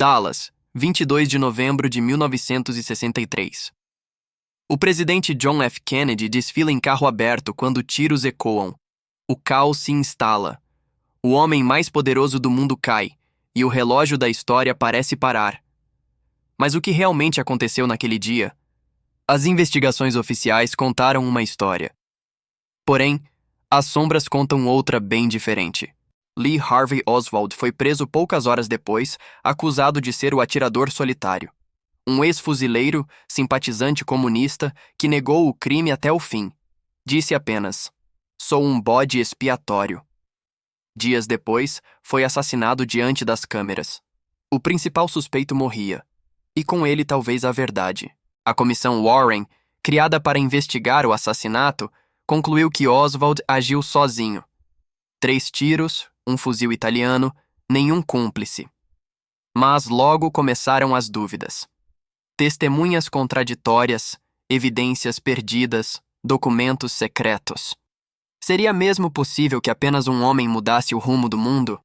Dallas, 22 de novembro de 1963. O presidente John F. Kennedy desfila em carro aberto quando tiros ecoam. O caos se instala. O homem mais poderoso do mundo cai, e o relógio da história parece parar. Mas o que realmente aconteceu naquele dia? As investigações oficiais contaram uma história. Porém, as sombras contam outra bem diferente. Lee Harvey Oswald foi preso poucas horas depois, acusado de ser o atirador solitário. Um ex-fuzileiro, simpatizante comunista, que negou o crime até o fim. Disse apenas: "Sou um bode expiatório." Dias depois, foi assassinado diante das câmeras. O principal suspeito morria. E com ele talvez a verdade. A comissão Warren, criada para investigar o assassinato, concluiu que Oswald agiu sozinho. 3 tiros, um fuzil italiano, nenhum cúmplice. Mas logo começaram as dúvidas. Testemunhas contraditórias, evidências perdidas, documentos secretos. Seria mesmo possível que apenas um homem mudasse o rumo do mundo?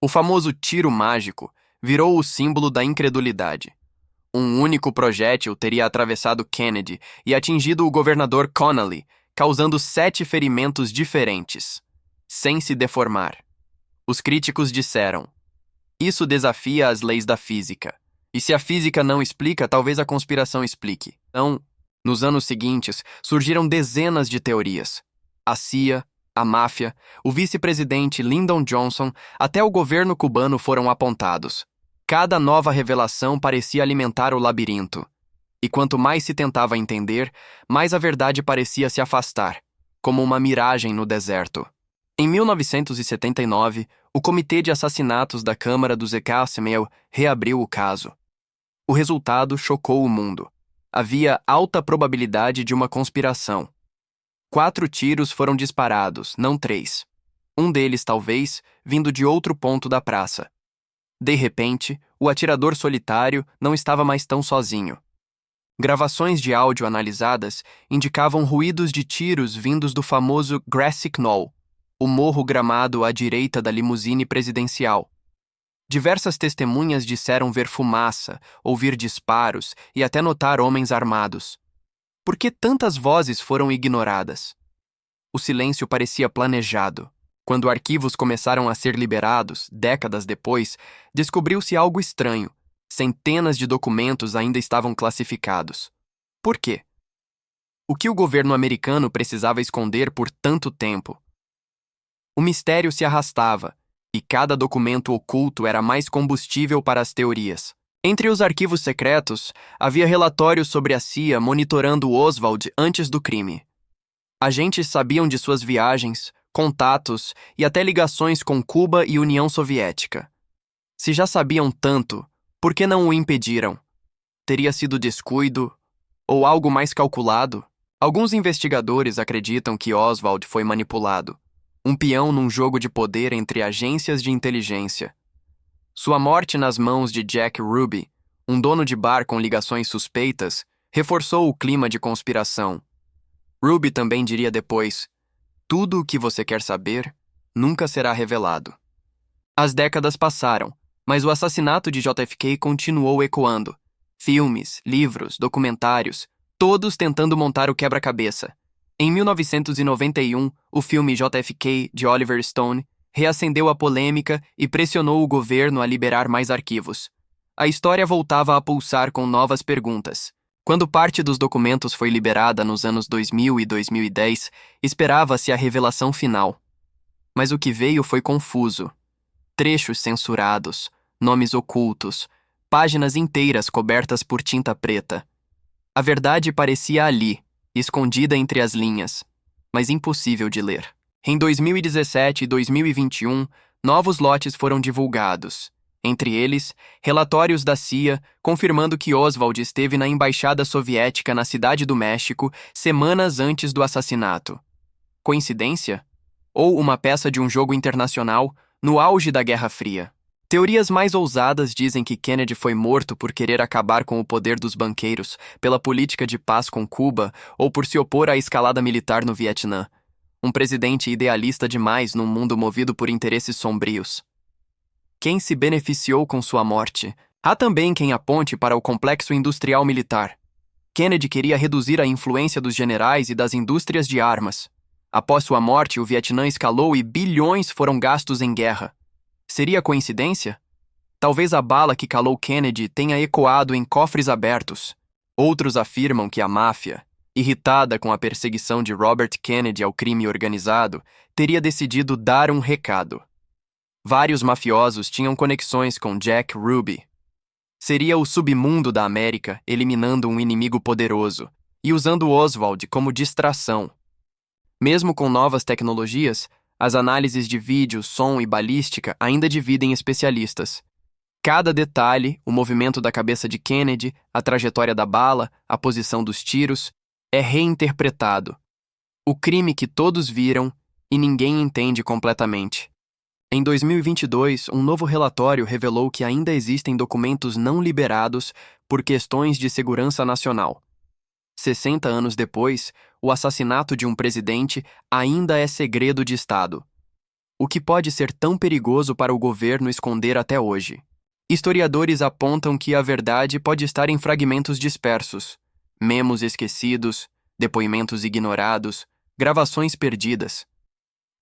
O famoso tiro mágico virou o símbolo da incredulidade. Um único projétil teria atravessado Kennedy e atingido o governador Connally, causando 7 ferimentos diferentes, sem se deformar. Os críticos disseram: "Isso desafia as leis da física. E se a física não explica, talvez a conspiração explique." Então, nos anos seguintes, surgiram dezenas de teorias. A CIA, a máfia, o vice-presidente Lyndon Johnson, até o governo cubano foram apontados. Cada nova revelação parecia alimentar o labirinto. E quanto mais se tentava entender, mais a verdade parecia se afastar, como uma miragem no deserto. Em 1979, o Comitê de Assassinatos da Câmara dos Estados reabriu o caso. O resultado chocou o mundo. Havia alta probabilidade de uma conspiração. 4 tiros foram disparados, não 3. Um deles, talvez, vindo de outro ponto da praça. De repente, o atirador solitário não estava mais tão sozinho. Gravações de áudio analisadas indicavam ruídos de tiros vindos do famoso Grassy Knoll, o morro gramado à direita da limusine presidencial. Diversas testemunhas disseram ver fumaça, ouvir disparos e até notar homens armados. Por que tantas vozes foram ignoradas? O silêncio parecia planejado. Quando arquivos começaram a ser liberados, décadas depois, descobriu-se algo estranho. Centenas de documentos ainda estavam classificados. Por quê? O que o governo americano precisava esconder por tanto tempo? O mistério se arrastava, e cada documento oculto era mais combustível para as teorias. Entre os arquivos secretos, havia relatórios sobre a CIA monitorando Oswald antes do crime. Agentes sabiam de suas viagens, contatos e até ligações com Cuba e União Soviética. Se já sabiam tanto, por que não o impediram? Teria sido descuido ou algo mais calculado? Alguns investigadores acreditam que Oswald foi manipulado, um peão num jogo de poder entre agências de inteligência. Sua morte nas mãos de Jack Ruby, um dono de bar com ligações suspeitas, reforçou o clima de conspiração. Ruby também diria depois: "Tudo o que você quer saber nunca será revelado." As décadas passaram, mas o assassinato de JFK continuou ecoando. Filmes, livros, documentários, todos tentando montar o quebra-cabeça. Em 1991, o filme JFK, de Oliver Stone, reacendeu a polêmica e pressionou o governo a liberar mais arquivos. A história voltava a pulsar com novas perguntas. Quando parte dos documentos foi liberada nos anos 2000 e 2010, esperava-se a revelação final. Mas o que veio foi confuso. Trechos censurados, nomes ocultos, páginas inteiras cobertas por tinta preta. A verdade parecia ali, escondida entre as linhas, mas impossível de ler. Em 2017 e 2021, novos lotes foram divulgados. Entre eles, relatórios da CIA confirmando que Oswald esteve na embaixada soviética na Cidade do México semanas antes do assassinato. Coincidência? Ou uma peça de um jogo internacional no auge da Guerra Fria? Teorias mais ousadas dizem que Kennedy foi morto por querer acabar com o poder dos banqueiros, pela política de paz com Cuba ou por se opor à escalada militar no Vietnã. Um presidente idealista demais num mundo movido por interesses sombrios. Quem se beneficiou com sua morte? Há também quem aponte para o complexo industrial militar. Kennedy queria reduzir a influência dos generais e das indústrias de armas. Após sua morte, o Vietnã escalou e bilhões foram gastos em guerra. Seria coincidência? Talvez a bala que calou Kennedy tenha ecoado em cofres abertos. Outros afirmam que a máfia, irritada com a perseguição de Robert Kennedy ao crime organizado, teria decidido dar um recado. Vários mafiosos tinham conexões com Jack Ruby. Seria o submundo da América eliminando um inimigo poderoso e usando Oswald como distração. Mesmo com novas tecnologias, as análises de vídeo, som e balística ainda dividem especialistas. Cada detalhe, o movimento da cabeça de Kennedy, a trajetória da bala, a posição dos tiros, é reinterpretado. O crime que todos viram e ninguém entende completamente. Em 2022, um novo relatório revelou que ainda existem documentos não liberados por questões de segurança nacional. 60 anos depois, o assassinato de um presidente ainda é segredo de Estado. O que pode ser tão perigoso para o governo esconder até hoje? Historiadores apontam que a verdade pode estar em fragmentos dispersos, memos esquecidos, depoimentos ignorados, gravações perdidas.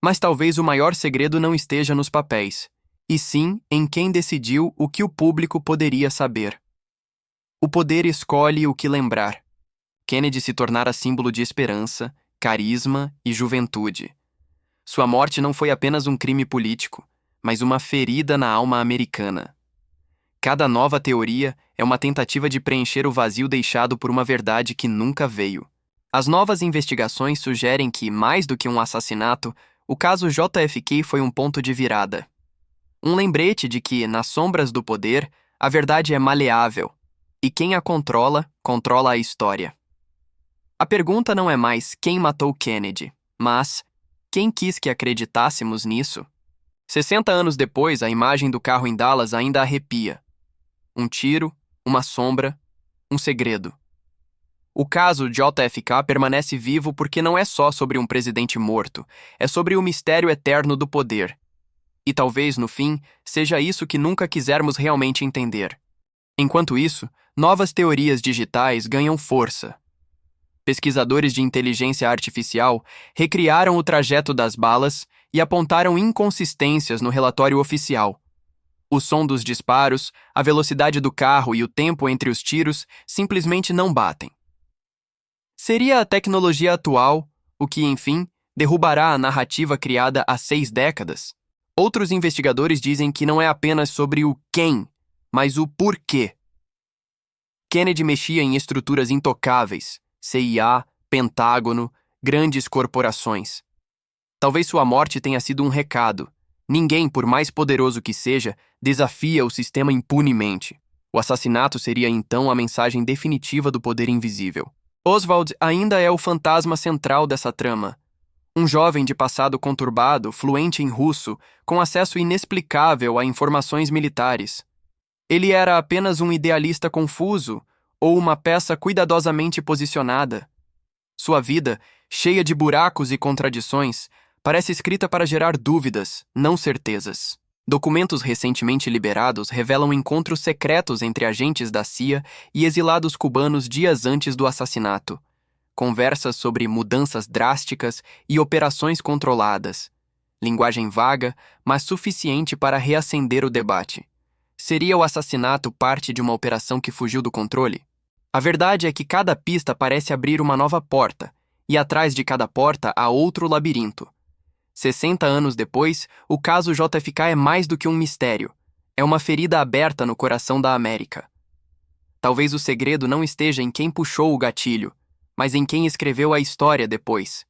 Mas talvez o maior segredo não esteja nos papéis, e sim em quem decidiu o que o público poderia saber. O poder escolhe o que lembrar. Kennedy se tornara símbolo de esperança, carisma e juventude. Sua morte não foi apenas um crime político, mas uma ferida na alma americana. Cada nova teoria é uma tentativa de preencher o vazio deixado por uma verdade que nunca veio. As novas investigações sugerem que, mais do que um assassinato, o caso JFK foi um ponto de virada. Um lembrete de que, nas sombras do poder, a verdade é maleável, e quem a controla, controla a história. A pergunta não é mais quem matou Kennedy, mas quem quis que acreditássemos nisso? 60 anos depois, a imagem do carro em Dallas ainda arrepia. Um tiro, uma sombra, um segredo. O caso JFK permanece vivo porque não é só sobre um presidente morto, é sobre o mistério eterno do poder. E talvez, no fim, seja isso que nunca quisermos realmente entender. Enquanto isso, novas teorias digitais ganham força. Pesquisadores de inteligência artificial recriaram o trajeto das balas e apontaram inconsistências no relatório oficial. O som dos disparos, a velocidade do carro e o tempo entre os tiros simplesmente não batem. Seria a tecnologia atual o que, enfim, derrubará a narrativa criada há 6 décadas? Outros investigadores dizem que não é apenas sobre o quem, mas o porquê. Kennedy mexia em estruturas intocáveis, CIA, Pentágono, grandes corporações. Talvez sua morte tenha sido um recado. Ninguém, por mais poderoso que seja, desafia o sistema impunemente. O assassinato seria então a mensagem definitiva do poder invisível. Oswald ainda é o fantasma central dessa trama. Um jovem de passado conturbado, fluente em russo, com acesso inexplicável a informações militares. Ele era apenas um idealista confuso ou uma peça cuidadosamente posicionada? Sua vida, cheia de buracos e contradições, parece escrita para gerar dúvidas, não certezas. Documentos recentemente liberados revelam encontros secretos entre agentes da CIA e exilados cubanos dias antes do assassinato. Conversas sobre mudanças drásticas e operações controladas. Linguagem vaga, mas suficiente para reacender o debate. Seria o assassinato parte de uma operação que fugiu do controle? A verdade é que cada pista parece abrir uma nova porta, e atrás de cada porta há outro labirinto. 60 anos depois, o caso JFK é mais do que um mistério. É uma ferida aberta no coração da América. Talvez o segredo não esteja em quem puxou o gatilho, mas em quem escreveu a história depois.